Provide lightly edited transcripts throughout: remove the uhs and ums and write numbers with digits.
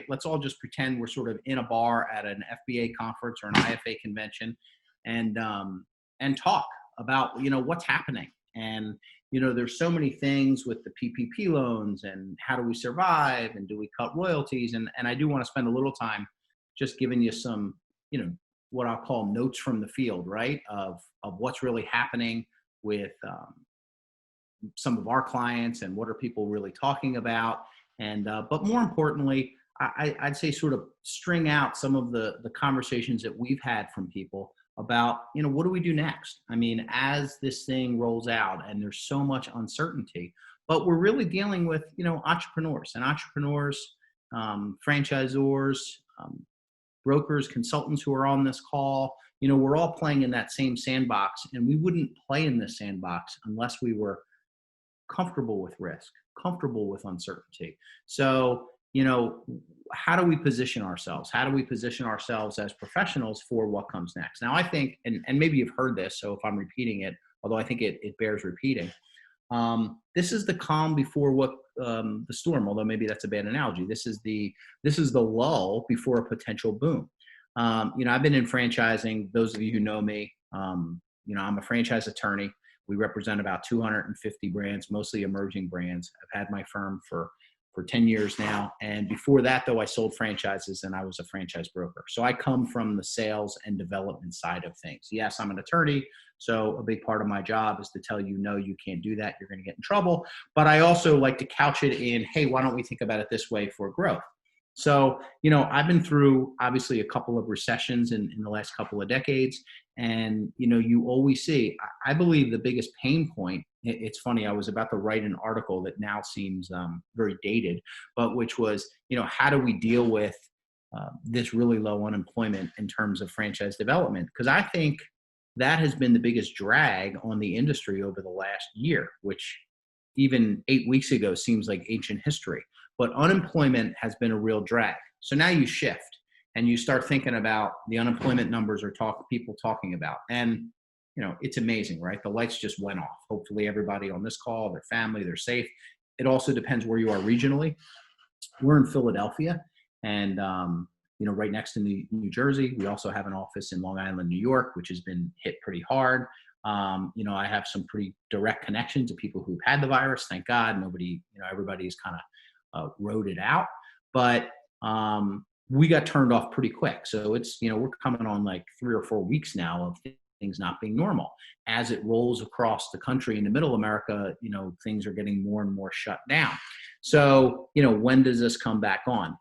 Let's all just pretend we're sort of in a bar at an FBA conference or an IFA convention, and talk about what's happening. And there's so many things with the PPP loans, and how do we survive, and do we cut royalties? And I do want to spend a little time just giving you some what I'll call notes from the field, right? Of what's really happening with some of our clients, and what are people really talking about. And but more importantly, I'd say sort of string out some of the conversations that we've had from people about, what do we do next? I mean, as this thing rolls out and there's so much uncertainty, but we're really dealing with, entrepreneurs, franchisors, brokers, consultants who are on this call. We're all playing in that same sandbox, and we wouldn't play in this sandbox unless we were comfortable with risk, comfortable with uncertainty. So, how do we position ourselves? How do we position ourselves as professionals for what comes next? Now, I think, and maybe you've heard this, so if I'm repeating it, although I think it bears repeating, this is the calm before the storm, although maybe that's a bad analogy. This is the lull before a potential boom. I've been in franchising. Those of you who know me, I'm a franchise attorney. We represent about 250 brands, mostly emerging brands. I've had my firm for 10 years now. And before that, though, I sold franchises and I was a franchise broker. So I come from the sales and development side of things. Yes, I'm an attorney. So a big part of my job is to tell you, no, you can't do that. You're going to get in trouble. But I also like to couch it in, hey, why don't we think about it this way for growth? So, I've been through obviously a couple of recessions in the last couple of decades. And, you always see, I believe the biggest pain point, it's funny, I was about to write an article that now seems very dated, but which was, how do we deal with this really low unemployment in terms of franchise development? Because I think that has been the biggest drag on the industry over the last year, which even 8 weeks ago seems like ancient history. But unemployment has been a real drag. So now you shift and you start thinking about the unemployment numbers or people talking about. And, it's amazing, right? The lights just went off. Hopefully everybody on this call, their family, they're safe. It also depends where you are regionally. We're in Philadelphia and, right next to New Jersey. We also have an office in Long Island, New York, which has been hit pretty hard. I have some pretty direct connections to people who've had the virus. Thank God nobody, everybody's kind of rode it out, but we got turned off pretty quick. So it's, we're coming on like 3 or 4 weeks now of things not being normal. As it rolls across the country into middle America, things are getting more and more shut down. So, when does this come back on?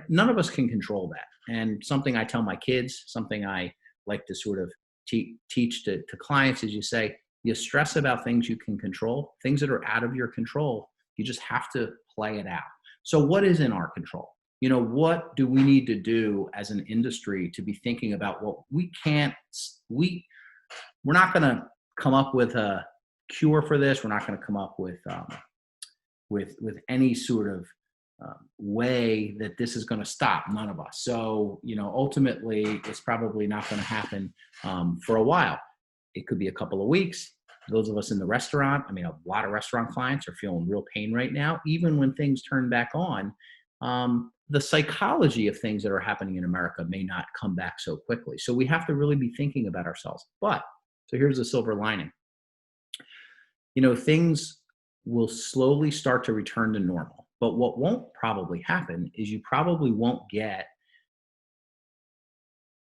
None of us can control that. And something I tell my kids, something I like to sort of teach to clients is you say, you stress about things you can control, things that are out of your control. You just have to play it out. So what is in our control? What do we need to do as an industry to be thinking about what we're not going to come up with a cure for this. We're not going to come up with any sort of way that this is going to stop. None of us. So, ultimately it's probably not going to happen for a while. It could be a couple of weeks. Those of us in the restaurant, a lot of restaurant clients are feeling real pain right now. Even when things turn back on, the psychology of things that are happening in America may not come back so quickly. So we have to really be thinking about ourselves. But, so here's the silver lining. Things will slowly start to return to normal. But what won't probably happen is you probably won't get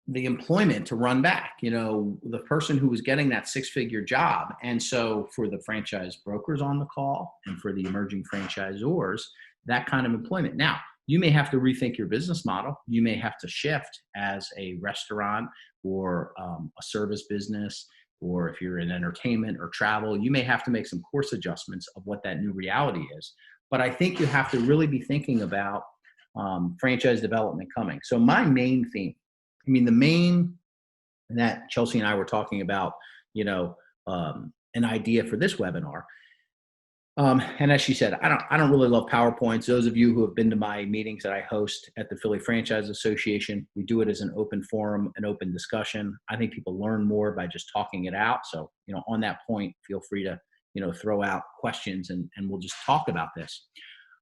the employment to run back, the person who was getting that 6-figure job. And so for the franchise brokers on the call and for the emerging franchisors, that kind of employment. Now, you may have to rethink your business model. You may have to shift as a restaurant or a service business, or if you're in entertainment or travel, you may have to make some course adjustments of what that new reality is. But I think you have to really be thinking about franchise development coming. So my main theme, the main that Chelsea and I were talking about, an idea for this webinar. And as she said, I don't really love PowerPoints. Those of you who have been to my meetings that I host at the Philly Franchise Association, we do it as an open forum, an open discussion. I think people learn more by just talking it out. So, on that point, feel free to, throw out questions and we'll just talk about this.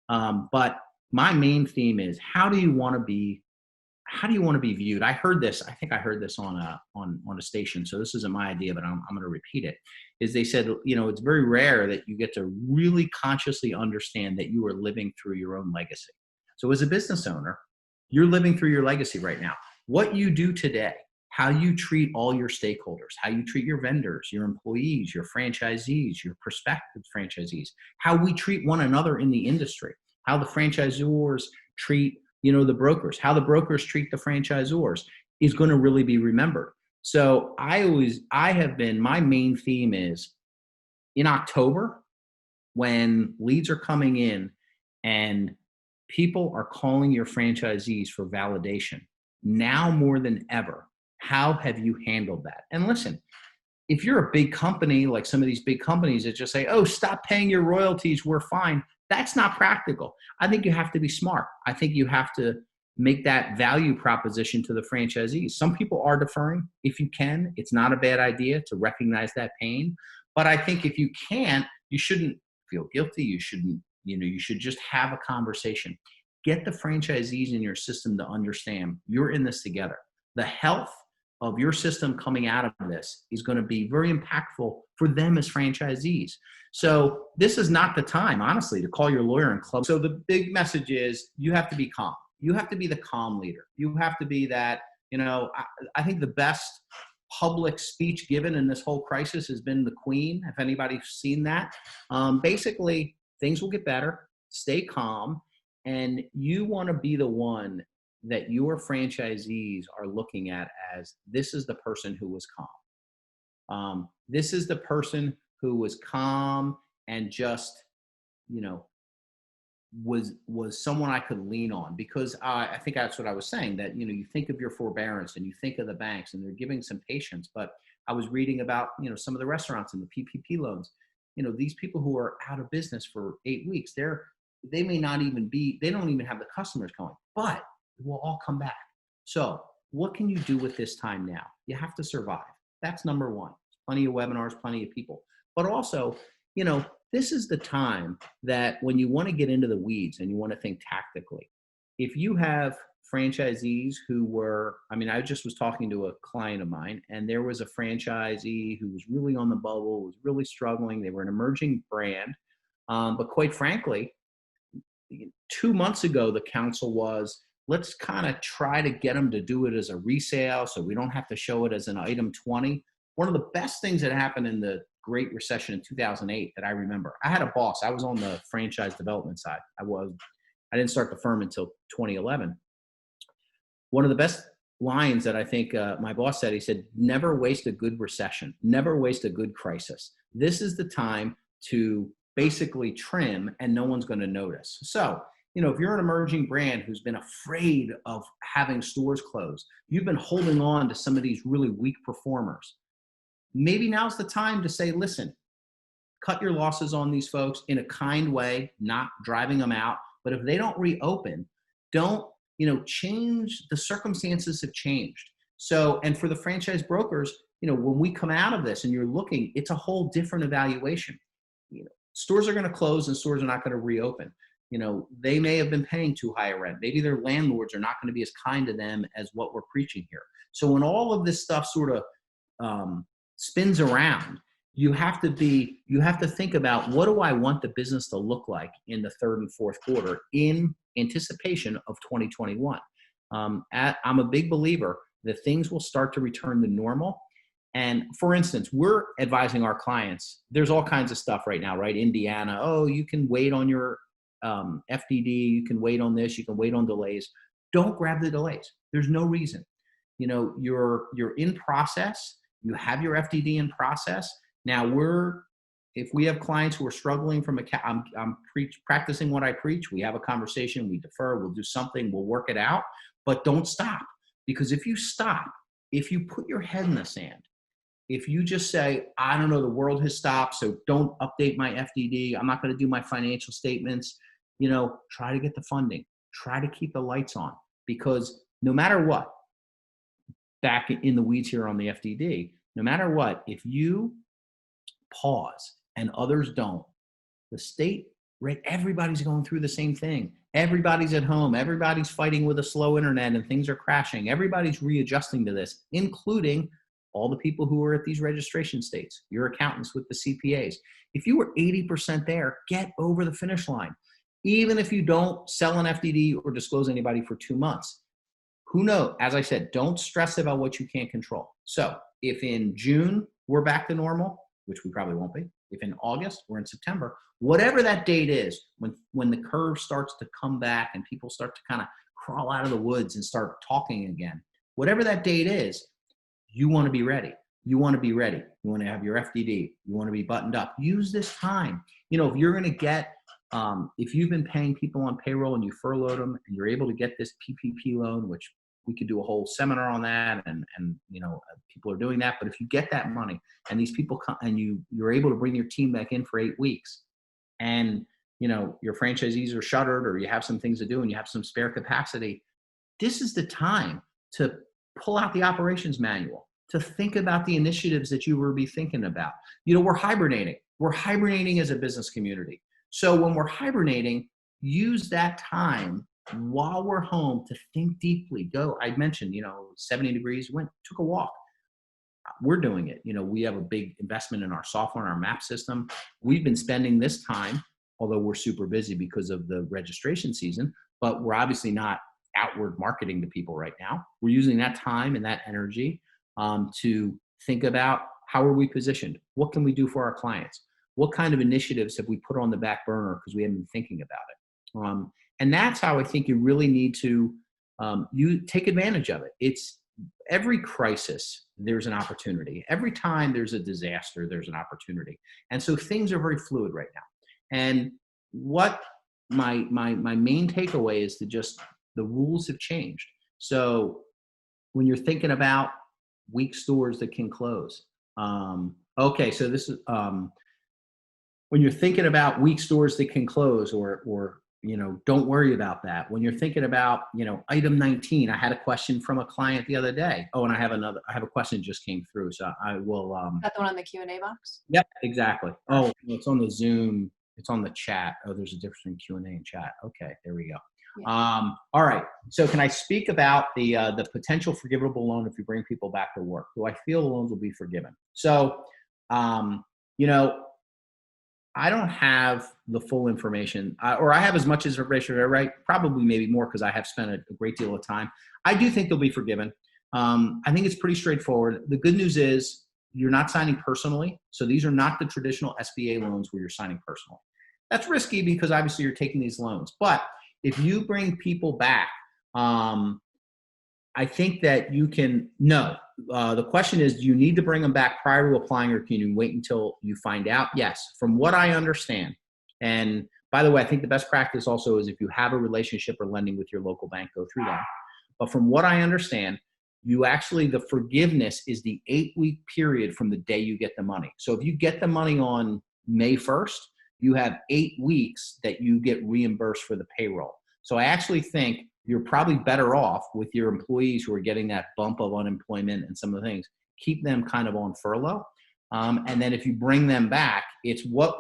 But my main theme is how do you want to be viewed? I heard this. I think I heard this on a station. So this isn't my idea, but I'm going to repeat it. Is they said, it's very rare that you get to really consciously understand that you are living through your own legacy. So as a business owner, you're living through your legacy right now. What you do today, how you treat all your stakeholders, how you treat your vendors, your employees, your franchisees, your prospective franchisees, how we treat one another in the industry, how the franchisors treat the brokers, how the brokers treat the franchisors is going to really be remembered. So my main theme is in October, when leads are coming in and people are calling your franchisees for validation, now more than ever, how have you handled that? And listen, if you're a big company, like some of these big companies that just say, oh, stop paying your royalties, we're fine. That's not practical. I think you have to be smart. I think you have to make that value proposition to the franchisees. Some people are deferring. If you can, it's not a bad idea to recognize that pain. But I think if you can't, you shouldn't feel guilty. You shouldn't, you should just have a conversation. Get the franchisees in your system to understand you're in this together. The health of your system coming out of this is going to be very impactful for them as franchisees. So this is not the time, honestly, to call your lawyer and club. So the big message is you have to be calm. You have to be the calm leader. You have to be that, I think the best public speech given in this whole crisis has been the Queen, if anybody's seen that. Basically, things will get better. Stay calm. And you want to be the one that your franchisees are looking at as this is the person who was calm. This is the person who was calm and just, was someone I could lean on, because I think that's what I was saying, that, you think of your forbearance and you think of the banks and they're giving some patience. But I was reading about, some of the restaurants and the PPP loans, these people who are out of business for 8 weeks, they may not even they don't even have the customers going, but it will all come back. So what can you do with this time now? You have to survive. That's number one. Plenty of webinars, plenty of people. But also, this is the time that when you want to get into the weeds and you want to think tactically, if you have franchisees I just was talking to a client of mine, and there was a franchisee who was really on the bubble, was really struggling. They were an emerging brand. But quite frankly, 2 months ago, the counsel was, let's kind of try to get them to do it as a resale so we don't have to show it as an item 20. One of the best things that happened in the Great Recession in 2008 that I remember, I had a boss. I was on the franchise development side. I didn't start the firm until 2011. One of the best lines that I think my boss said, he said, never waste a good recession, never waste a good crisis. This is the time to basically trim and no one's going to notice. So, if you're an emerging brand who's been afraid of having stores closed, you've been holding on to some of these really weak performers, maybe now's the time to say, listen, cut your losses on these folks in a kind way, not driving them out. But if they don't reopen, don't, change. The circumstances have changed. So, and for the franchise brokers, when we come out of this and you're looking, it's a whole different evaluation. Stores are going to close and stores are not going to reopen. They may have been paying too high a rent. Maybe their landlords are not going to be as kind to them as what we're preaching here. So when all of this stuff sort of spins around, you have to think about, what do I want the business to look like in the third and fourth quarter in anticipation of 2021? I'm a big believer that things will start to return to normal. And for instance, we're advising our clients, there's all kinds of stuff right now, right? Indiana, oh, you can wait on your FDD, you can wait on this, you can wait on delays. Don't grab the delays. There's no reason. You're in process. You have your FDD in process. Now if we have clients who are struggling from I'm practicing what I preach. We have a conversation, we defer, we'll do something, we'll work it out, but don't stop. Because if you stop, if you put your head in the sand, if you just say, I don't know, the world has stopped, so don't update my FDD, I'm not going to do my financial statements, try to get the funding, try to keep the lights on, because no matter what, back in the weeds here on the FDD, no matter what, if you pause and others don't, the state right? Everybody's going through the same thing. Everybody's at home. Everybody's fighting with a slow internet and things are crashing. Everybody's readjusting to this, including all the people who are at these registration states, your accountants with the CPAs. If you were 80% there, get over the finish line. Even if you don't sell an FDD or disclose anybody for 2 months, who knows? As I said, don't stress about what you can't control. So if in June we're back to normal, which we probably won't be, if in August or in September, whatever that date is, when the curve starts to come back and people start to kind of crawl out of the woods and start talking again, whatever that date is, you want to be ready. You want to be ready. You want to have your FDD. You want to be buttoned up. Use this time. If you're going to get, if you've been paying people on payroll and you furloughed them and you're able to get this PPP loan, which we could do a whole seminar on that, and people are doing that. But if you get that money and these people come and you're able to bring your team back in for 8 weeks, and your franchisees are shuttered or you have some things to do and you have some spare capacity, this is the time to pull out the operations manual, to think about the initiatives that you will be thinking about. We're hibernating. We're hibernating as a business community. So when we're hibernating, use that time while we're home to think deeply. I mentioned, 70 degrees, took a walk. We're doing it. We have a big investment in our software and our map system. We've been spending this time, although we're super busy because of the registration season, but we're obviously not outward marketing to people right now. We're using that time and that energy to think about how are we positioned? What can we do for our clients? What kind of initiatives have we put on the back burner because we haven't been thinking about it? And that's how I think you really need to you take advantage of it. It's every crisis, there's an opportunity. Every time there's a disaster, there's an opportunity. And so things are very fluid right now. And what my main takeaway is the rules have changed. So when you're thinking about weak stores that can close, okay, so this is when you're thinking about weak stores that can close, or don't worry about that. When you're thinking about, item 19, I had a question from a client the other day. Oh, and I have a question that just came through. So I will. Is that the one on the Q&A box? Yep, exactly. Oh, it's on the Zoom. It's on the chat. Oh, there's a difference between Q&A and chat. Okay, there we go. Yeah. All right. So can I speak about the potential forgivable loan if you bring people back to work? Do I feel the loans will be forgiven? So, I don't have the full information, or I have as much information, right? Probably maybe more because I have spent a great deal of time. I do think they'll be forgiven. I think it's pretty straightforward. The good news is you're not signing personally. So these are not the traditional SBA loans where you're signing personally. That's risky because obviously you're taking these loans. But if you bring people back, I think that you can, no. The question is, do you need to bring them back prior to applying, or can you wait until you find out? Yes, from what I understand. And by the way, I think the best practice also is if you have a relationship or lending with your local bank, go through that. But from what I understand, the forgiveness is the 8-week period from the day you get the money. So if you get the money on May 1st, you have 8 weeks that you get reimbursed for the payroll. So I actually think you're probably better off with your employees who are getting that bump of unemployment and some of the things. Keep them kind of on furlough. And then if you bring them back, it's what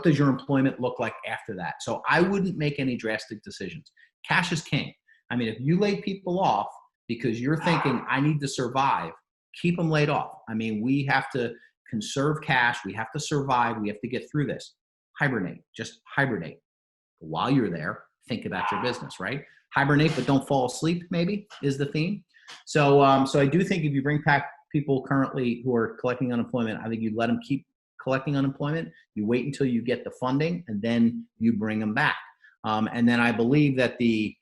does your employment look like after that? So I wouldn't make any drastic decisions. Cash is king. I mean, if you lay people off because you're thinking, I need to survive, keep them laid off. I mean, we have to conserve cash. We have to survive. We have to get through this. Hibernate. Just hibernate. While you're there, think about your business, right? Hibernate, but don't fall asleep, maybe, is the theme. So I do think if you bring back people currently who are collecting unemployment, I think you let them keep collecting unemployment. You wait until you get the funding, and then you bring them back. And then I believe that the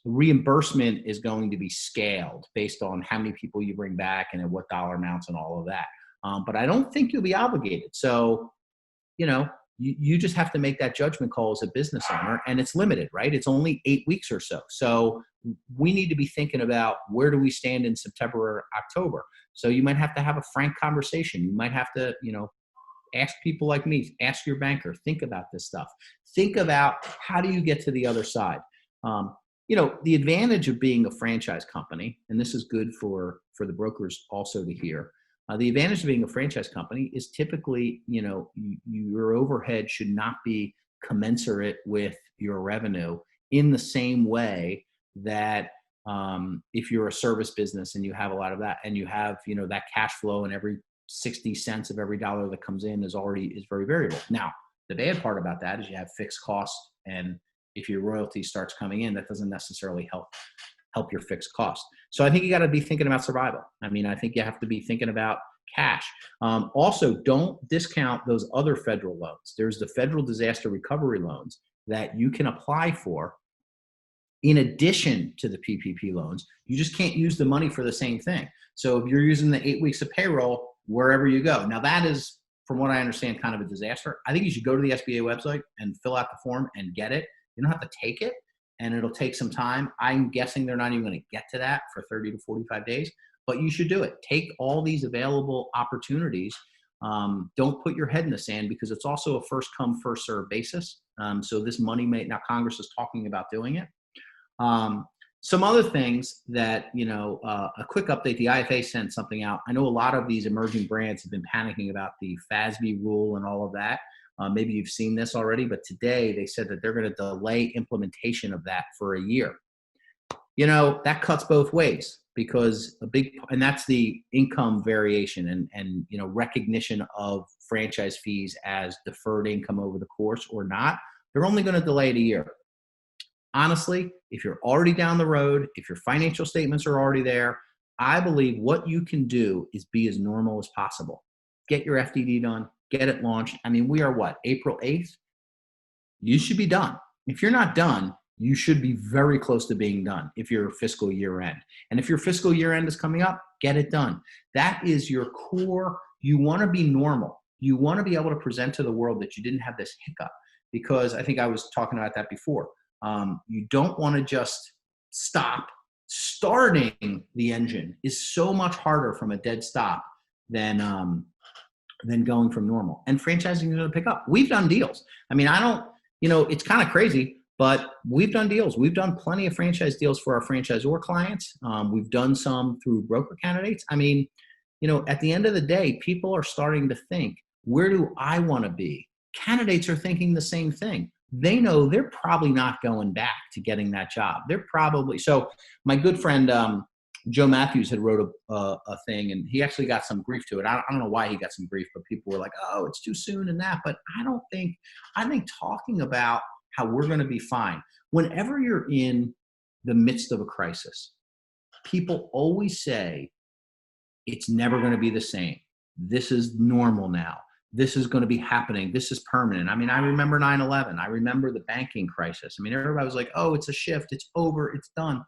reimbursement is going to be scaled based on how many people you bring back and at what dollar amounts and all of that. But I don't think you'll be obligated. So, you just have to make that judgment call as a business owner, and it's limited, right? It's only 8 weeks or so. So we need to be thinking about where do we stand in September or October. So you might have to have a frank conversation. You might have to, ask people like me, ask your banker, think about this stuff. Think about how do you get to the other side. The advantage of being a franchise company, and this is good for the brokers also to hear, The advantage of being a franchise company is typically, your overhead should not be commensurate with your revenue in the same way that if you're a service business and you have a lot of that and you have, that cash flow, and every 60 cents of every dollar that comes in is very variable. Now, the bad part about that is you have fixed costs, and if your royalty starts coming in, that doesn't necessarily help your fixed cost. So I think you got to be thinking about survival. I mean, I think you have to be thinking about cash. Also, don't discount those other federal loans. There's the federal disaster recovery loans that you can apply for in addition to the PPP loans. You just can't use the money for the same thing. So if you're using the 8 weeks of payroll wherever you go, now that is, from what I understand, kind of a disaster. I think you should go to the SBA website and fill out the form and get it. You don't have to take it, and it'll take some time. I'm guessing they're not even going to get to that for 30 to 45 days, but you should do it. Take all these available opportunities. Don't put your head in the sand, because it's also a first come, first serve basis. So this money now Congress is talking about doing it. Some other things that, a quick update, the IFA sent something out. I know a lot of these emerging brands have been panicking about the FASB rule and all of that. Maybe you've seen this already, but today they said that they're going to delay implementation of that for a year. That cuts both ways, because and that's the income variation and recognition of franchise fees as deferred income over the course or not. They're only going to delay it a year. Honestly, if you're already down the road, if your financial statements are already there, I believe what you can do is be as normal as possible. Get your FDD done, get it launched. I mean, we are April 8th? You should be done. If you're not done, you should be very close to being done if your fiscal year end. And if your fiscal year end is coming up, get it done. That is your core. You want to be normal. You want to be able to present to the world that you didn't have this hiccup, because I think I was talking about that before. You don't want to just stop. Starting the engine is so much harder from a dead stop than going from normal. And franchising is going to pick up. We've done deals. I mean, it's kind of crazy, but we've done deals. We've done plenty of franchise deals for our franchisor clients. We've done some through broker candidates. I mean, at the end of the day, people are starting to think, where do I want to be? Candidates are thinking the same thing. They know they're probably not going back to getting that job. So my good friend, Joe Matthews, had wrote a thing, and he actually got some grief to it. I don't know why he got some grief, but people were like, oh, it's too soon and that. But I think talking about how we're going to be fine. Whenever you're in the midst of a crisis, people always say, it's never going to be the same. This is normal now. This is going to be happening. This is permanent. I mean, I remember 9/11. I remember the banking crisis. I mean, everybody was like, oh, it's a shift. It's over. It's done.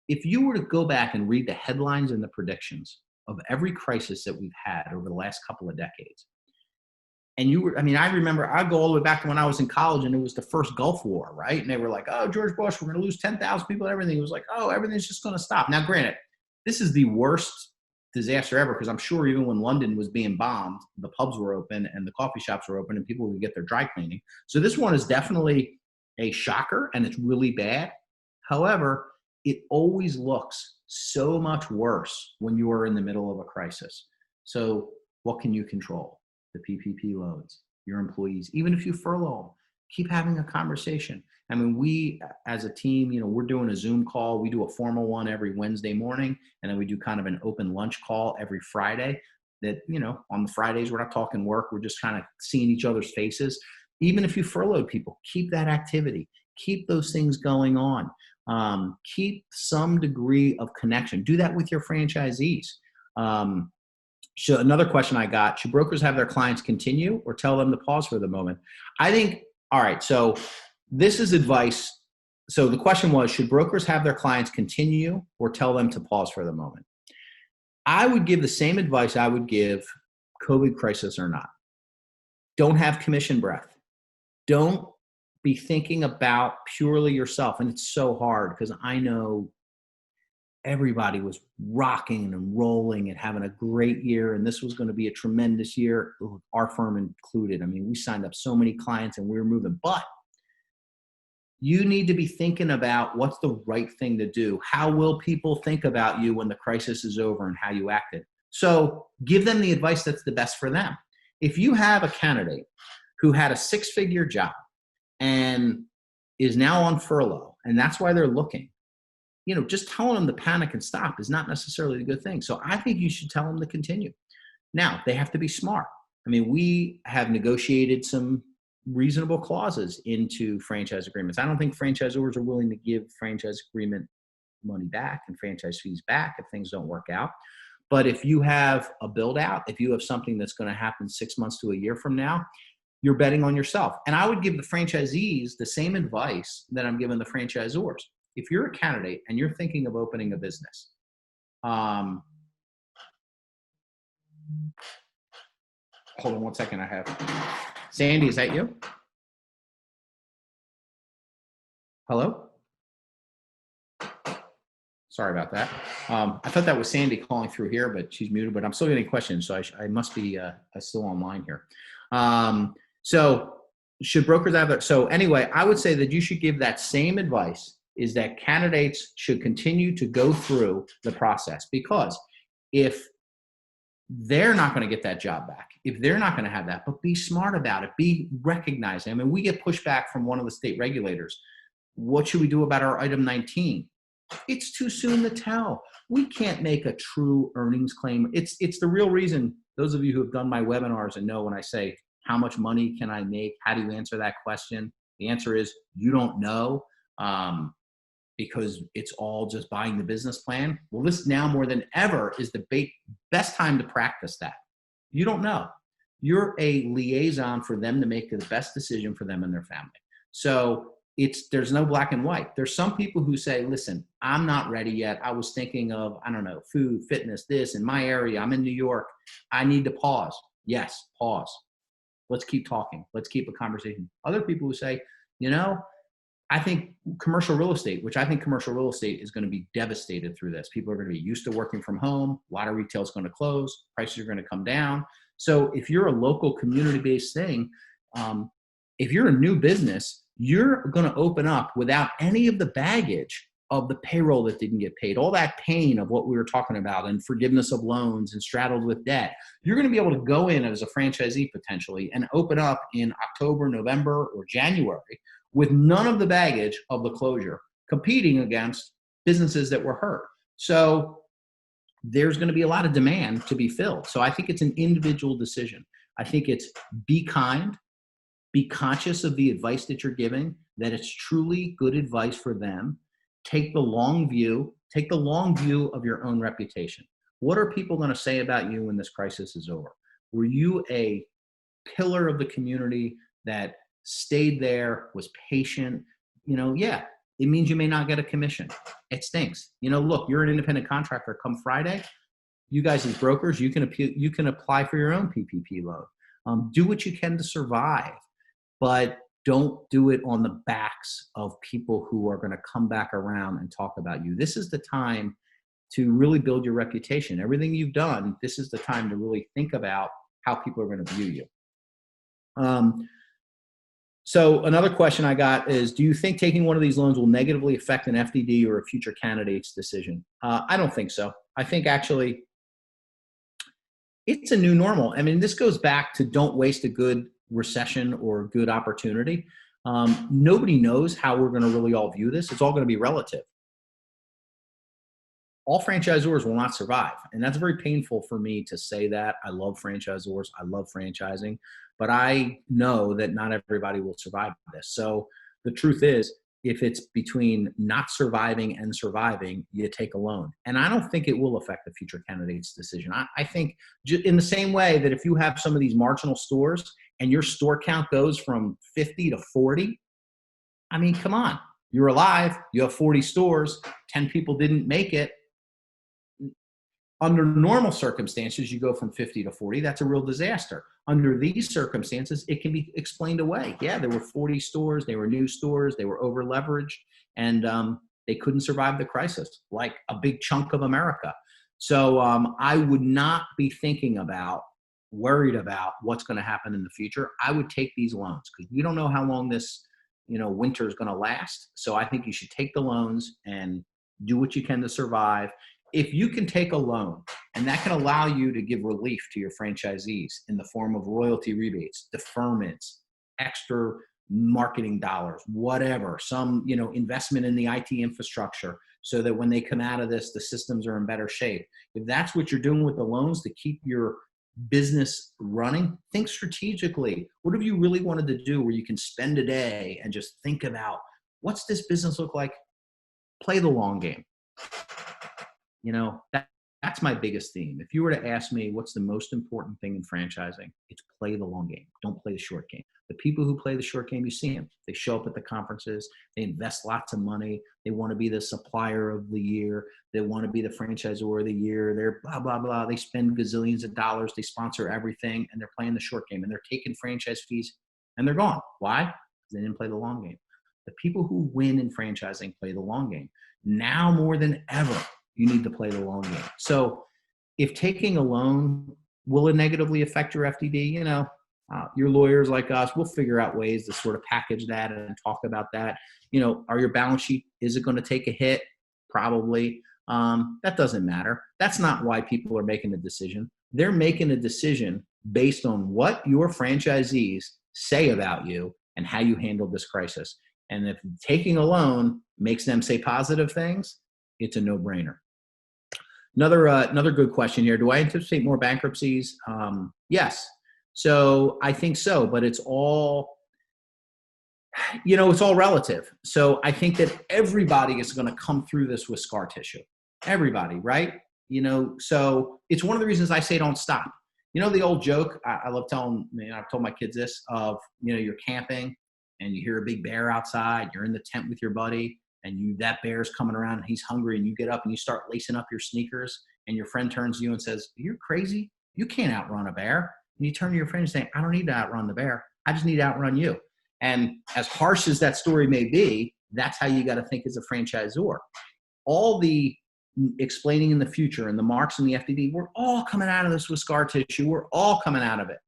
If you were to go back and read the headlines and the predictions of every crisis that we've had over the last couple of decades, and I remember, I go all the way back to when I was in college, and it was the first Gulf War, right? And they were like, oh, George Bush, we're going to lose 10,000 people and everything. It was like, oh, everything's just going to stop. Now, granted, this is the worst disaster ever, because I'm sure even when London was being bombed, the pubs were open and the coffee shops were open and people could get their dry cleaning. So this one is definitely a shocker, and it's really bad. However, it always looks so much worse when you are in the middle of a crisis. So what can you control? The PPP loans, your employees. Even if you furlough them, keep having a conversation. I mean, we as a team, we're doing a Zoom call. We do a formal one every Wednesday morning, and then we do kind of an open lunch call every Friday. That, on the Fridays, we're not talking work. We're just kind of seeing each other's faces. Even if you furloughed people, keep that activity. Keep those things going on. Keep some degree of connection. Do that with your franchisees. So another question I got, should brokers have their clients continue or tell them to pause for the moment? I think, all right, so this is advice. So the question was, should brokers have their clients continue or tell them to pause for the moment? I would give the same advice I would give COVID crisis or not. Don't have commission breath. Don't be thinking about purely yourself. And it's so hard, because I know everybody was rocking and rolling and having a great year, and this was going to be a tremendous year, our firm included. I mean, we signed up so many clients and we were moving, but you need to be thinking about what's the right thing to do. How will people think about you when the crisis is over and how you acted? So give them the advice that's the best for them. If you have a candidate who had a 6-figure job and is now on furlough, and that's why they're looking, just telling them to panic and stop is not necessarily a good thing. So I think you should tell them to continue. Now, they have to be smart. I mean, we have negotiated some reasonable clauses into franchise agreements. I don't think franchisors are willing to give franchise agreement money back and franchise fees back if things don't work out. But if you have a build out, if you have something that's going to happen 6 months to a year from now, you're betting on yourself. And I would give the franchisees the same advice that I'm giving the franchisors. If you're a candidate and you're thinking of opening a business, hold on one second. I have Sandy. Is that you? Hello? Sorry about that. I thought that was Sandy calling through here, but she's muted, but I'm still getting questions. So I must be still online here. So should brokers have that? So anyway, I would say that you should give that same advice, is that candidates should continue to go through the process, because if they're not going to get that job back, if they're not going to have that, but be smart about it, be recognizing. I mean, we get pushback from one of the state regulators. What should we do about our item 19? It's too soon to tell. We can't make a true earnings claim. It's the real reason. Those of you who have done my webinars and know when I say, how much money can I make? How do you answer that question? The answer is you don't know, because it's all just buying the business plan. Well, this now more than ever is the best time to practice that. You don't know. You're a liaison for them to make the best decision for them and their family. So there's no black and white. There's some people who say, listen, I'm not ready yet. I was thinking of, I don't know, food, fitness, this in my area. I'm in New York. I need to pause. Yes, pause. Let's keep talking. Let's keep a conversation. Other people who say, I think commercial real estate, which I think commercial real estate is going to be devastated through this. People are going to be used to working from home. A lot of retail is going to close. Prices are going to come down. So if you're a local community-based thing, if you're a new business, you're going to open up without any of the baggage of the payroll that didn't get paid, all that pain of what we were talking about, and forgiveness of loans and straddled with debt. You're going to be able to go in as a franchisee potentially and open up in October, November, or January with none of the baggage of the closure, competing against businesses that were hurt. So there's going to be a lot of demand to be filled. So I think it's an individual decision. I think it's be kind, be conscious of the advice that you're giving, that it's truly good advice for them. Take the long view. Take the long view of your own reputation. What are people going to say about you when this crisis is over? Were you a pillar of the community that stayed there, was patient? Yeah, it means you may not get a commission. It stinks. Look, you're an independent contractor. Come Friday, you guys as brokers, you can apply for your own PPP loan. Do what you can to survive, but don't do it on the backs of people who are going to come back around and talk about you. This is the time to really build your reputation. Everything you've done, this is the time to really think about how people are going to view you. So another question I got is, do you think taking one of these loans will negatively affect an FDD or a future candidate's decision? I don't think so. I think actually it's a new normal. I mean, this goes back to don't waste a good recession or good opportunity. Nobody knows how we're going to really all view this. It's all going to be relative. All franchisors will not survive. And that's very painful for me to say that. I love franchisors. I love franchising. But I know that not everybody will survive this. So the truth is, if it's between not surviving and surviving, you take a loan. And I don't think it will affect the future candidate's decision. I think in the same way that if you have some of these marginal stores and your store count goes from 50 to 40, I mean, come on, you're alive, you have 40 stores, 10 people didn't make it. Under normal circumstances, you go from 50 to 40. That's a real disaster. Under these circumstances, it can be explained away. Yeah, there were 40 stores. They were new stores. They were over leveraged, and they couldn't survive the crisis like a big chunk of America. So I would not be worried about what's going to happen in the future. I would take these loans because we don't know how long this winter is going to last. So I think you should take the loans and do what you can to survive. If you can take a loan And that can allow you to give relief to your franchisees in the form of royalty rebates, deferments, extra marketing dollars, whatever, some, investment in the IT infrastructure so that when they come out of this, the systems are in better shape. If that's what you're doing with the loans to keep your business running, think strategically. What have you really wanted to do where you can spend a day and just think about what's this business look like? Play the long game. That's my biggest theme. If you were to ask me what's the most important thing in franchising, it's play the long game. Don't play the short game. The people who play the short game, you see them. They show up at the conferences. They invest lots of money. They want to be the supplier of the year. They want to be the franchisor of the year. They're blah, blah, blah. They spend gazillions of dollars. They sponsor everything, and they're playing the short game, and they're taking franchise fees, and they're gone. Why? Because they didn't play the long game. The people who win in franchising play the long game. Now more than ever, you need to play the long game. So if taking a loan, will it negatively affect your FDD? Your lawyers like us, we'll figure out ways to sort of package that and talk about that. Are your balance sheet, is it going to take a hit? Probably. That doesn't matter. That's not why people are making a decision. They're making a decision based on what your franchisees say about you and how you handled this crisis. And if taking a loan makes them say positive things, it's a no-brainer. Another good question here. Do I anticipate more bankruptcies? Yes. So I think so, but it's all relative. So I think that everybody is going to come through this with scar tissue. Everybody, right? So it's one of the reasons I say don't stop. The old joke, I love telling, I've told my kids this, of, you're camping and you hear a big bear outside, you're in the tent with your buddy, and that bear's coming around and he's hungry, and you get up and you start lacing up your sneakers, and your friend turns to you and says, "You're crazy. You can't outrun a bear." And you turn to your friend and say, "I don't need to outrun the bear. I just need to outrun you." And as harsh as that story may be, that's how you got to think as a franchisor. All the explaining in the future and the marks and the FDD, we're all coming out of this with scar tissue. We're all coming out of it.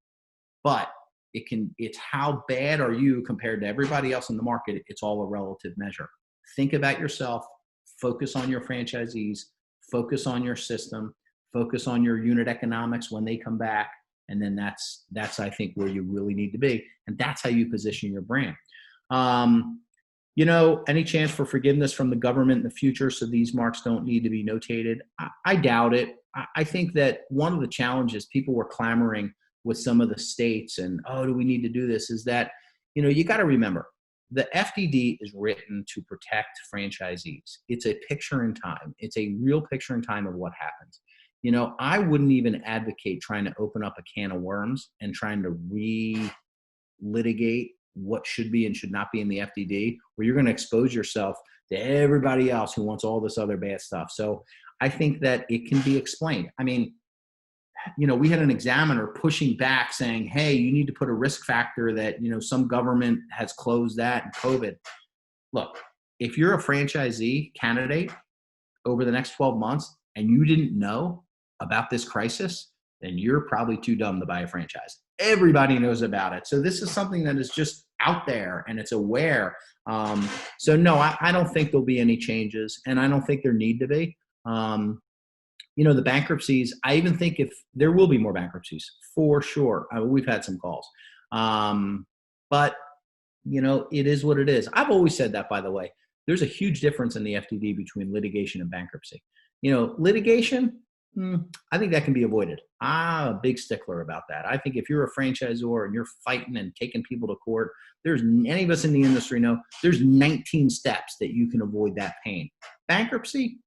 But it's how bad are you compared to everybody else in the market. It's all a relative measure. Think about yourself, focus on your franchisees, focus on your system, focus on your unit economics when they come back. And then that's I think where you really need to be. And that's how you position your brand. Any chance for forgiveness from the government in the future so these marks don't need to be notated? I doubt it. I think that one of the challenges people were clamoring with some of the states and, do we need to do this, is that, you got to remember, the FDD is written to protect franchisees. It's a picture in time. It's a real picture in time of what happens. I wouldn't even advocate trying to open up a can of worms and trying to re-litigate what should be and should not be in the FDD, where you're going to expose yourself to everybody else who wants all this other bad stuff. So I think that it can be explained. We had an examiner pushing back saying, hey, you need to put a risk factor that, some government has closed that and COVID. Look, if you're a franchisee candidate over the next 12 months and you didn't know about this crisis, then you're probably too dumb to buy a franchise. Everybody knows about it. So this is something that is just out there and it's aware. So no, I don't think there'll be any changes, and I don't think there need to be. The bankruptcies, I even think if there will be more bankruptcies for sure. We've had some calls. But it is what it is. I've always said that, by the way. There's a huge difference in the FDD between litigation and bankruptcy. Litigation, I think that can be avoided. I'm a big stickler about that. I think if you're a franchisor and you're fighting and taking people to court, there's any of us in the industry know there's 19 steps that you can avoid that pain. Bankruptcy,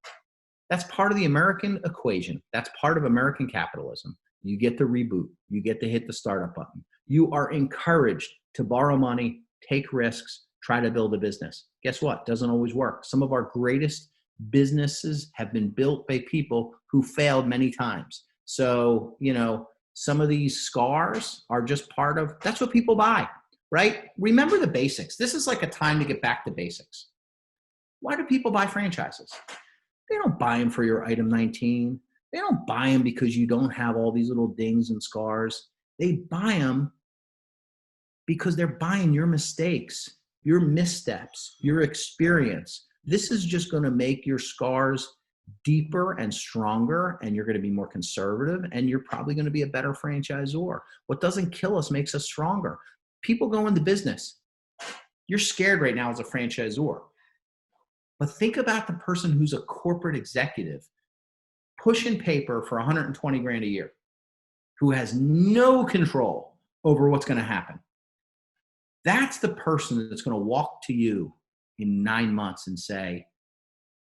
that's part of the American equation. That's part of American capitalism. You get to reboot. You get to hit the startup button. You are encouraged to borrow money, take risks, try to build a business. Guess what? Doesn't always work. Some of our greatest businesses have been built by people who failed many times. So, some of these scars are just part of, that's what people buy, right? Remember the basics. This is like a time to get back to basics. Why do people buy franchises? They don't buy them for your item 19. They don't buy them because you don't have all these little dings and scars. They buy them because they're buying your mistakes, your missteps, your experience. This is just going to make your scars deeper and stronger, and you're going to be more conservative, and you're probably going to be a better franchisor. What doesn't kill us makes us stronger. People go into business. You're scared right now as a franchisor. But think about the person who's a corporate executive pushing paper for 120 grand a year, who has no control over what's going to happen. That's the person that's going to walk to you in 9 months and say,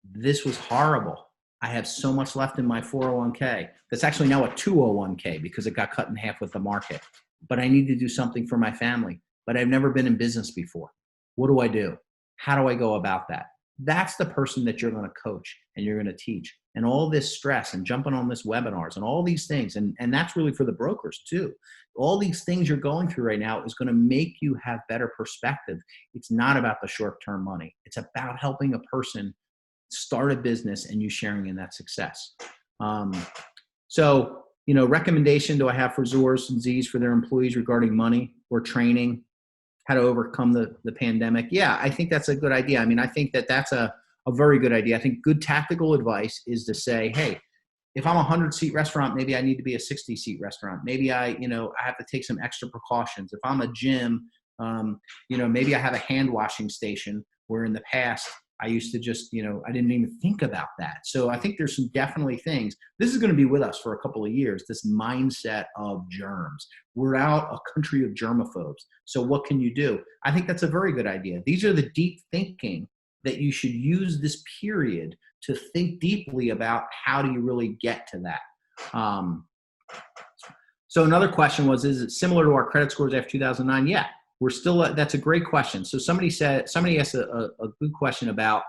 this was horrible. I have so much left in my 401k. That's actually now a 201k because it got cut in half with the market. But I need to do something for my family. But I've never been in business before. What do I do? How do I go about that? That's the person that you're going to coach and you're going to teach. And all this stress and jumping on this webinars and all these things, and that's really for the brokers too. All these things you're going through right now is going to make you have better perspective. It's not about the short-term money. It's about helping a person start a business and you sharing in that success. So, recommendation do I have for ZORs and Zs for their employees regarding money or training, how to overcome the pandemic? Yeah, I think that's a good idea. I mean, I think that's a very good idea. I think good tactical advice is to say, hey, if I'm a 100-seat restaurant, maybe I need to be a 60-seat restaurant. Maybe I have to take some extra precautions. If I'm a gym, maybe I have a hand washing station where in the past I used to just, I didn't even think about that. So I think there's some definitely things. This is going to be with us for a couple of years, this mindset of germs. We're out a country of germaphobes. So what can you do? I think that's a very good idea. These are the deep thinking that you should use this period to think deeply about how do you really get to that. So another question was, is it similar to our credit scores after 2009? Yeah. We're still, that's a great question. So somebody asked a good question about,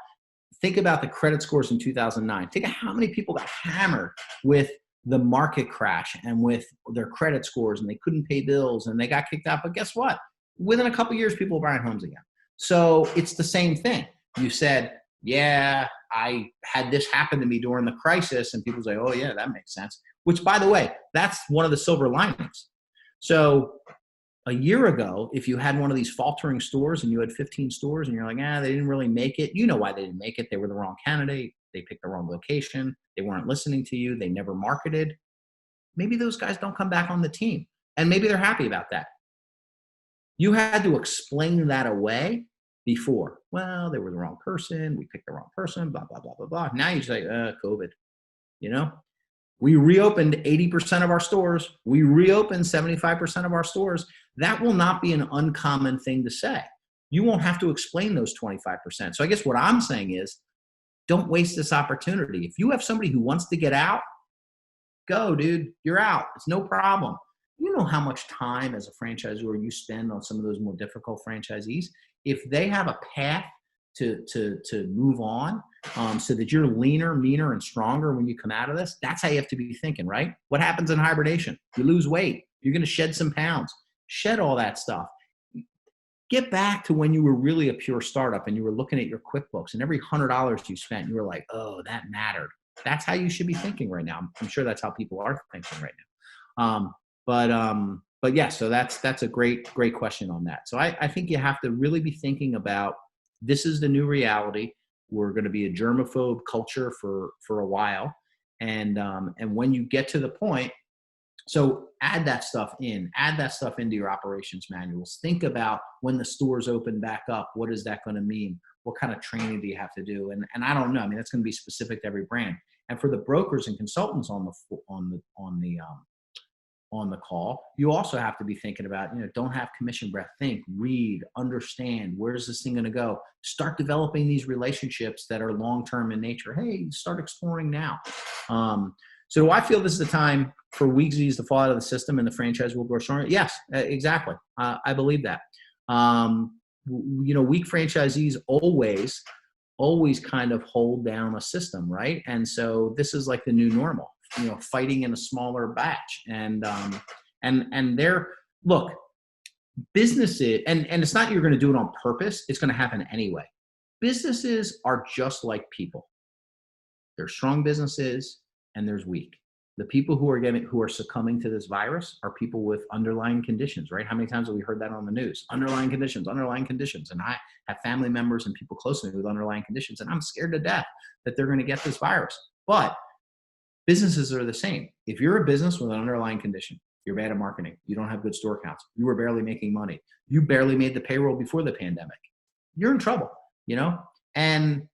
think about the credit scores in 2009. Think of how many people got hammered with the market crash and with their credit scores and they couldn't pay bills and they got kicked out. But guess what? Within a couple of years, people are buying homes again. So it's the same thing. You said, yeah, I had this happen to me during the crisis. And people say, oh yeah, that makes sense. Which, by the way, that's one of the silver linings. So a year ago, if you had one of these faltering stores and you had 15 stores and you're like, they didn't really make it. You know why they didn't make it. They were the wrong candidate. They picked the wrong location. They weren't listening to you. They never marketed. Maybe those guys don't come back on the team. And maybe they're happy about that. You had to explain that away before. Well, they were the wrong person. We picked the wrong person, blah, blah, blah, blah, blah. Now you say, COVID, We reopened 80% of our stores. We reopened 75% of our stores. That will not be an uncommon thing to say. You won't have to explain those 25%. So I guess what I'm saying is, don't waste this opportunity. If you have somebody who wants to get out, go, dude, you're out. It's no problem. You know how much time as a franchisor you spend on some of those more difficult franchisees. If they have a path to move on, so that you're leaner, meaner, and stronger when you come out of this, that's how you have to be thinking, right? What happens in hibernation? You lose weight. You're going to shed some pounds. Shed all that stuff. Get back to when you were really a pure startup and you were looking at your QuickBooks and every $100 you spent, you were like, oh, that mattered. That's how you should be thinking right now. I'm sure that's how people are thinking right now. But yeah, so that's a great question on that. So I think you have to really be thinking about, this is the new reality. We're going to be a germaphobe culture for a while. And when you get to the point, so add that stuff into your operations manuals. Think about when the stores open back up, what is that going to mean? What kind of training do you have to do? And I don't know. I mean, that's going to be specific to every brand. And for the brokers and consultants on the call, you also have to be thinking about, don't have commission breath. Think, read, understand, where's this thing going to go? Start developing these relationships that are long-term in nature. Hey, start exploring now. So do I feel this is the time for weak Z's to fall out of the system and the franchise will grow stronger? Yes, exactly. I believe that. Weak franchisees always kind of hold down a system, right? And so this is like the new normal. Fighting in a smaller batch, and look, businesses, and it's not you're going to do it on purpose. It's going to happen anyway. Businesses are just like people. There's strong businesses and there's weak. The people who are succumbing to this virus are people with underlying conditions, right? How many times have we heard that on the news? Underlying conditions. And I have family members and people close to me with underlying conditions, and I'm scared to death that they're going to get this virus. But businesses are the same. If you're a business with an underlying condition, you're bad at marketing, you don't have good store counts, you were barely making money, you barely made the payroll before the pandemic, you're in trouble, you know? And,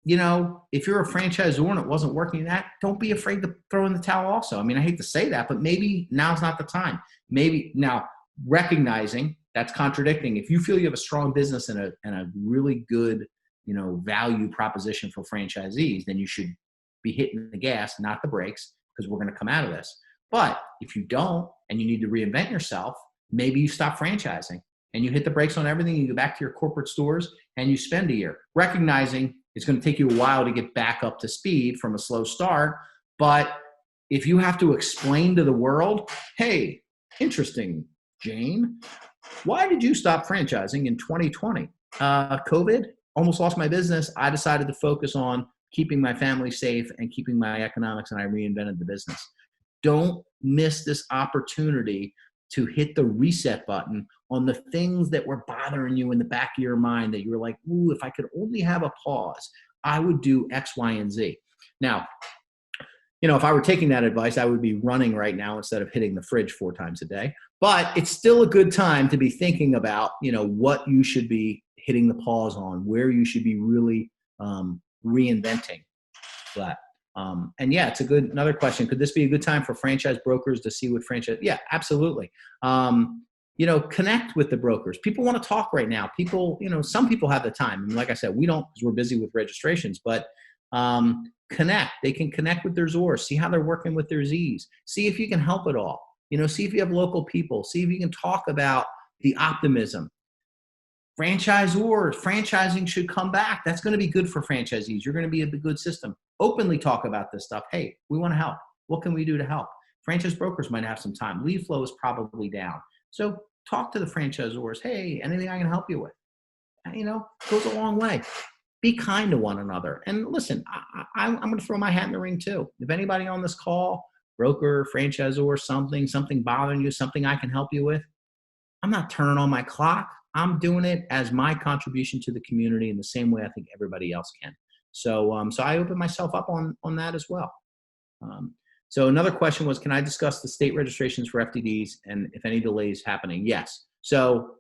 if you're a franchisor and it wasn't working that, don't be afraid to throw in the towel also. I mean, I hate to say that, but maybe now's not the time. Maybe now recognizing that's contradicting. If you feel you have a strong business and a really good, value proposition for franchisees, then you should be hitting the gas, not the brakes, because we're going to come out of this. But if you don't and you need to reinvent yourself, maybe you stop franchising and you hit the brakes on everything. You go back to your corporate stores and you spend a year, recognizing it's going to take you a while to get back up to speed from a slow start. But if you have to explain to the world, hey, interesting, Jane, why did you stop franchising in 2020? COVID, almost lost my business. I decided to focus on keeping my family safe and keeping my economics, and I reinvented the business. Don't miss this opportunity to hit the reset button on the things that were bothering you in the back of your mind that you were like, ooh, if I could only have a pause, I would do X, Y, and Z. Now, if I were taking that advice, I would be running right now instead of hitting the fridge 4 times a day. But it's still a good time to be thinking about, what you should be hitting the pause on, where you should be really reinventing that. And yeah, it's another question. Could this be a good time for franchise brokers to see what franchise? Yeah, absolutely. Connect with the brokers. People want to talk right now. People, some people have the time. And like I said, we don't because we're busy with registrations, but connect. They can connect with their ZORs, see how they're working with their Zs, see if you can help at all. See if you have local people, see if you can talk about the optimism. Franchisors, franchising should come back. That's going to be good for franchisees. You're going to be a good system. Openly talk about this stuff. Hey, we want to help. What can we do to help? Franchise brokers might have some time. Lead flow is probably down. So talk to the franchisors. Hey, anything I can help you with? Goes a long way. Be kind to one another. And listen, I'm going to throw my hat in the ring too. If anybody on this call, broker, franchisor, something bothering you, something I can help you with, I'm not turning on my clock. I'm doing it as my contribution to the community in the same way I think everybody else can. So I open myself up on that as well. So another question was, can I discuss the state registrations for FDDs and if any delays happening? Yes. So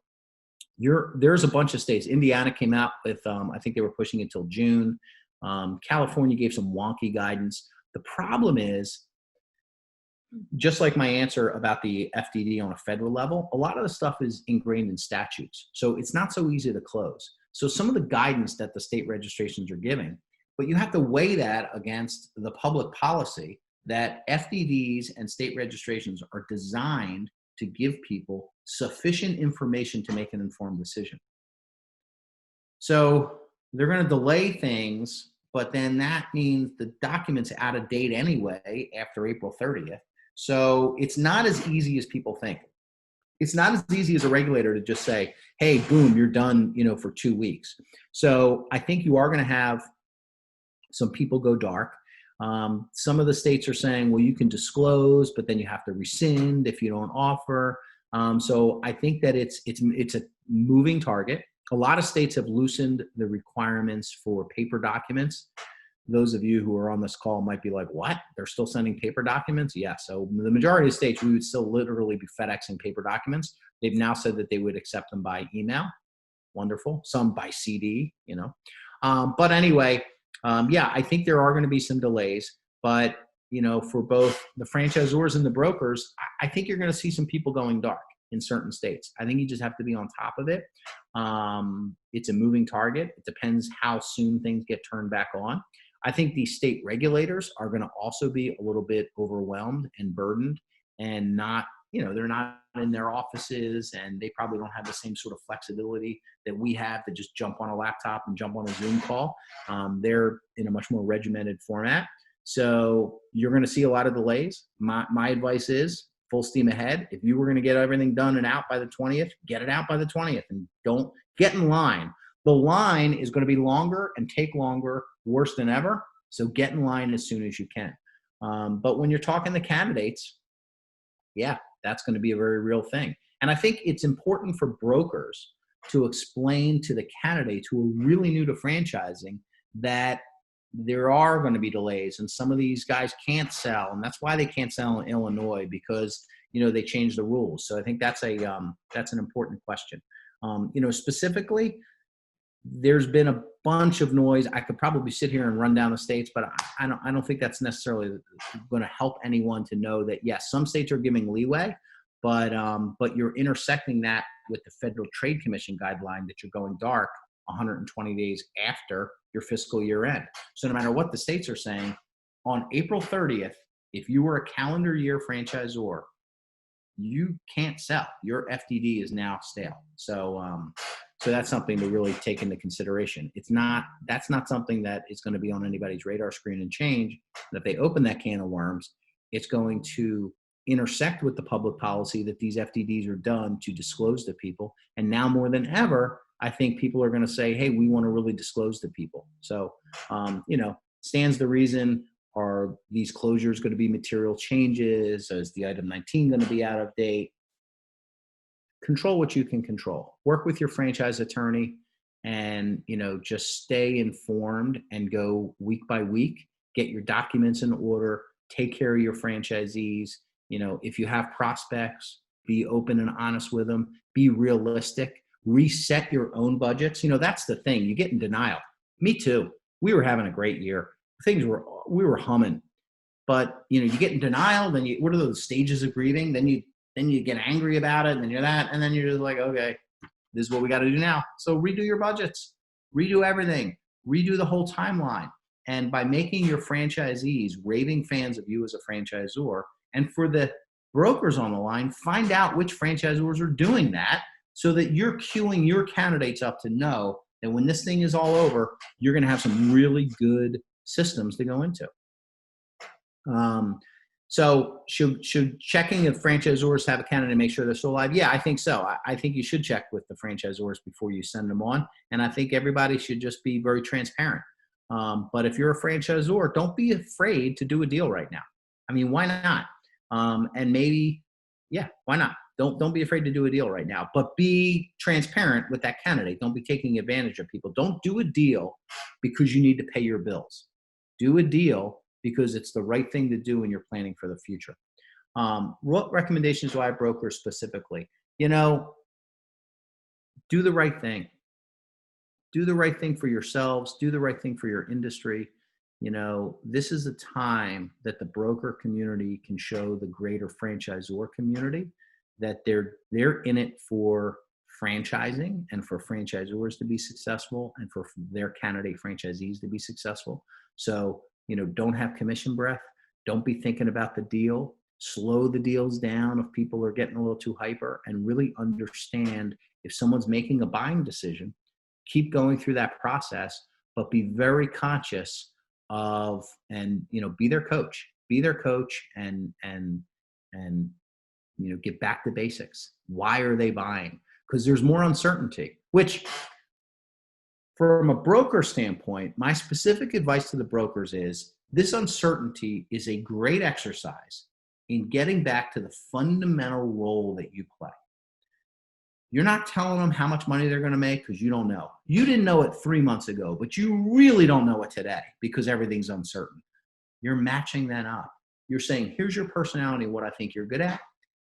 there's a bunch of states. Indiana came out with, I think they were pushing it till June. California gave some wonky guidance. The problem is, just like my answer about the FDD on a federal level, a lot of the stuff is ingrained in statutes. So it's not so easy to close. So some of the guidance that the state registrations are giving, but you have to weigh that against the public policy that FDDs and state registrations are designed to give people sufficient information to make an informed decision. So they're going to delay things, but then that means the document's out of date anyway after April 30th. So it's not as easy as people think. It's not as easy as a regulator to just say, hey, boom, you're done, for 2 weeks. So I think you are going to have some people go dark. Some of the states are saying, well, you can disclose, but then you have to rescind if you don't offer. So I think that it's a moving target. A lot of states have loosened the requirements for paper documents. Those of you who are on this call might be like, what? They're still sending paper documents? Yeah. So the majority of states, we would still literally be FedExing paper documents. They've now said that they would accept them by email. Wonderful. Some by CD, But anyway, yeah, I think there are going to be some delays. But, for both the franchisors and the brokers, I think you're going to see some people going dark in certain states. I think you just have to be on top of it. It's a moving target. It depends how soon things get turned back on. I think the state regulators are going to also be a little bit overwhelmed and burdened and not, they're not in their offices and they probably don't have the same sort of flexibility that we have to just jump on a laptop and jump on a Zoom call. They're in a much more regimented format. So you're going to see a lot of delays. My advice is full steam ahead. If you were going to get everything done and out by the 20th, get it out by the 20th and don't get in line. The line is going to be longer and take longer, worse than ever. So get in line as soon as you can. But when you're talking to candidates, yeah, that's going to be a very real thing. And I think it's important for brokers to explain to the candidates who are really new to franchising that there are going to be delays, and some of these guys can't sell, and that's why they can't sell in Illinois, because they changed the rules. So I think that's an important question. Specifically, there's been a bunch of noise. I could probably sit here and run down the states, but I don't think that's necessarily going to help anyone to know that, yes, some states are giving leeway, but you're intersecting that with the Federal Trade Commission guideline that you're going dark 120 days after your fiscal year end. So no matter what the states are saying, on April 30th, if you were a calendar year franchisor, you can't sell. Your FDD is now stale. So that's something to really take into consideration. That's not something that is going to be on anybody's radar screen and change. And if they open that can of worms, it's going to intersect with the public policy that these FDDs are done to disclose to people. And now more than ever, I think people are going to say, hey, we want to really disclose to people. So, stands the reason. Are these closures going to be material changes? Is the item 19 going to be out of date? Control what you can control. Work with your franchise attorney and, just stay informed and go week by week. Get your documents in order. Take care of your franchisees. If you have prospects, be open and honest with them. Be realistic. Reset your own budgets. That's the thing. You get in denial. Me too. We were having a great year. We were humming. But, you get in denial. Then what are those stages of grieving? Then you get angry about it, and then you're that, and then you're just like, okay, this is what we got to do now. So redo your budgets, redo everything, redo the whole timeline. And by making your franchisees raving fans of you as a franchisor, and for the brokers on the line, find out which franchisors are doing that so that you're queuing your candidates up to know that when this thing is all over, you're going to have some really good systems to go into. So should checking if franchisors have a candidate make sure they're still alive? Yeah, I think so. I think you should check with the franchisors before you send them on. And I think everybody should just be very transparent. But if you're a franchisor, don't be afraid to do a deal right now. I mean, why not? And maybe, why not? Don't be afraid to do a deal right now, but be transparent with that candidate. Don't be taking advantage of people. Don't do a deal because you need to pay your bills. Do a deal because it's the right thing to do when you're planning for the future. What recommendations do I have brokers specifically? Do the right thing. Do the right thing for yourselves. Do the right thing for your industry. This is a time that the broker community can show the greater franchisor community that they're in it for franchising and for franchisors to be successful and for their candidate franchisees to be successful. So, don't have commission breath. Don't be thinking about the deal. Slow the deals down if people are getting a little too hyper, and really understand if someone's making a buying decision, keep going through that process, but be very conscious of, and, be their coach and get back to basics. Why are they buying? Because there's more uncertainty, which from a broker standpoint, my specific advice to the brokers is this uncertainty is a great exercise in getting back to the fundamental role that you play. You're not telling them how much money they're going to make because you don't know. You didn't know it 3 months ago, but you really don't know it today because everything's uncertain. You're matching that up. You're saying, here's your personality, what I think you're good at.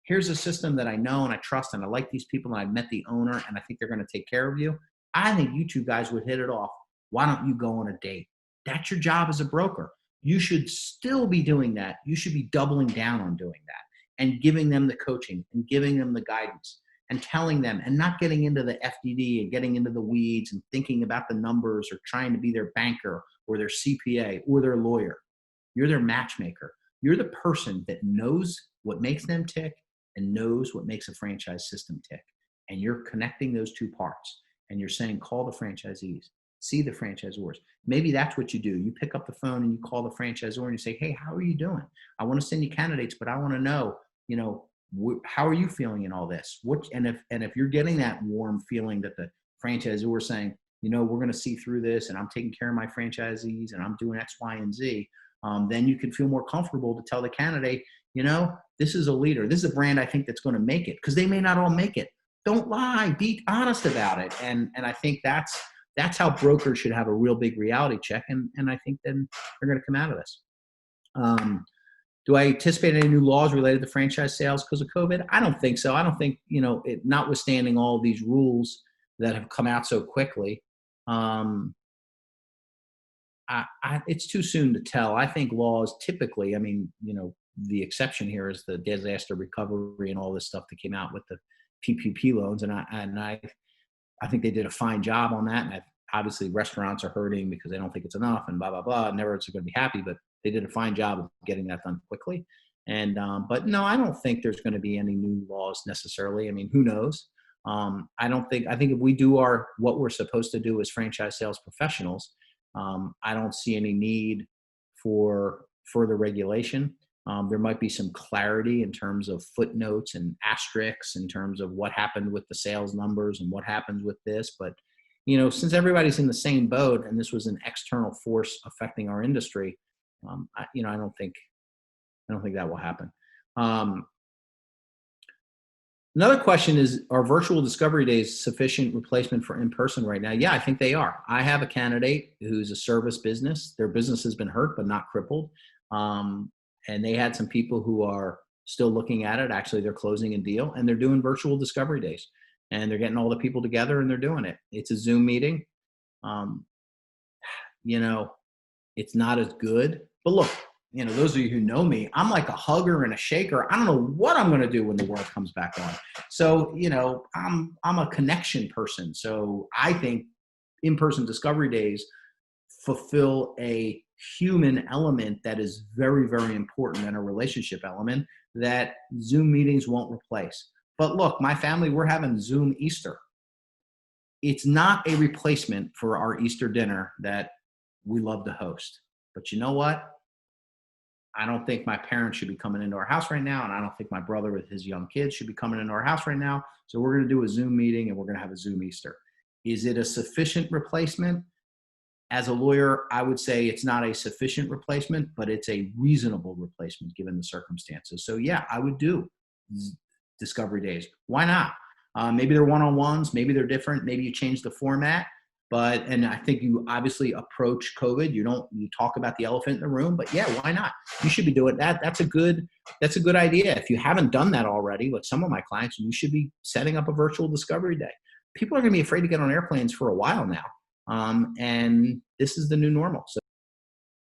Here's a system that I know and I trust and I like these people and I met the owner and I think they're going to take care of you. I think you two guys would hit it off. Why don't you go on a date? That's your job as a broker. You should still be doing that. You should be doubling down on doing that and giving them the coaching and giving them the guidance and telling them, and not getting into the FDD and getting into the weeds and thinking about the numbers or trying to be their banker or their CPA or their lawyer. You're their matchmaker. You're the person that knows what makes them tick and knows what makes a franchise system tick. And you're connecting those two parts. And you're saying, call the franchisees, see the franchisors. Maybe that's what you do. You pick up the phone and you call the franchisor and you say, hey, how are you doing? I want to send you candidates, but I want to know, how are you feeling in all this? And if you're getting that warm feeling that the franchisor is saying, we're going to see through this and I'm taking care of my franchisees and I'm doing X, Y, and Z, then you can feel more comfortable to tell the candidate, this is a leader. This is a brand I think that's going to make it, because they may not all make it. Don't lie. Be honest about it. And I think that's That's how brokers should have a real big reality check. And I think then they're going to come out of this. Do I anticipate any new laws related to franchise sales because of COVID? I don't think so. I don't think, notwithstanding all these rules that have come out so quickly, it's too soon to tell. I think laws typically, the exception here is the disaster recovery and all this stuff that came out with the PPP loans. And I think they did a fine job on that. And obviously restaurants are hurting because they don't think it's enough and blah, blah, blah. Never it's going to be happy, but they did a fine job of getting that done quickly. And, but no, I don't think there's going to be any new laws necessarily. I mean, who knows? I think if we do what we're supposed to do as franchise sales professionals, I don't see any need for further regulation. There might be some clarity in terms of footnotes and asterisks in terms of what happened with the sales numbers and what happens with this. But, since everybody's in the same boat and this was an external force affecting our industry, I don't think that will happen. Another question is, are virtual discovery days sufficient replacement for in-person right now? Yeah, I think they are. I have a candidate who's a service business. Their business has been hurt, but not crippled. And they had some people who are still looking at it. Actually, they're closing a deal and they're doing virtual discovery days and they're getting all the people together and they're doing it. It's a Zoom meeting. It's not as good, but look, those of you who know me, I'm like a hugger and a shaker. I don't know what I'm going to do when the world comes back on. So, I'm a connection person. So I think in-person discovery days fulfill a human element that is very, very important and a relationship element that Zoom meetings won't replace. But look, my family, we're having Zoom Easter. It's not a replacement for our Easter dinner that we love to host. But you know what? I don't think my parents should be coming into our house right now. And I don't think my brother with his young kids should be coming into our house right now. So we're going to do a Zoom meeting and we're going to have a Zoom Easter. Is it a sufficient replacement? As a lawyer, I would say it's not a sufficient replacement, but it's a reasonable replacement given the circumstances. So yeah, I would do discovery days. Why not? Maybe they're one-on-ones, maybe they're different, maybe you change the format. And I think you obviously approach COVID. You talk about the elephant in the room, but yeah, why not? You should be doing that. That's a good idea. If you haven't done that already with some of my clients, you should be setting up a virtual discovery day. People are going to be afraid to get on airplanes for a while now. And this is the new normal. So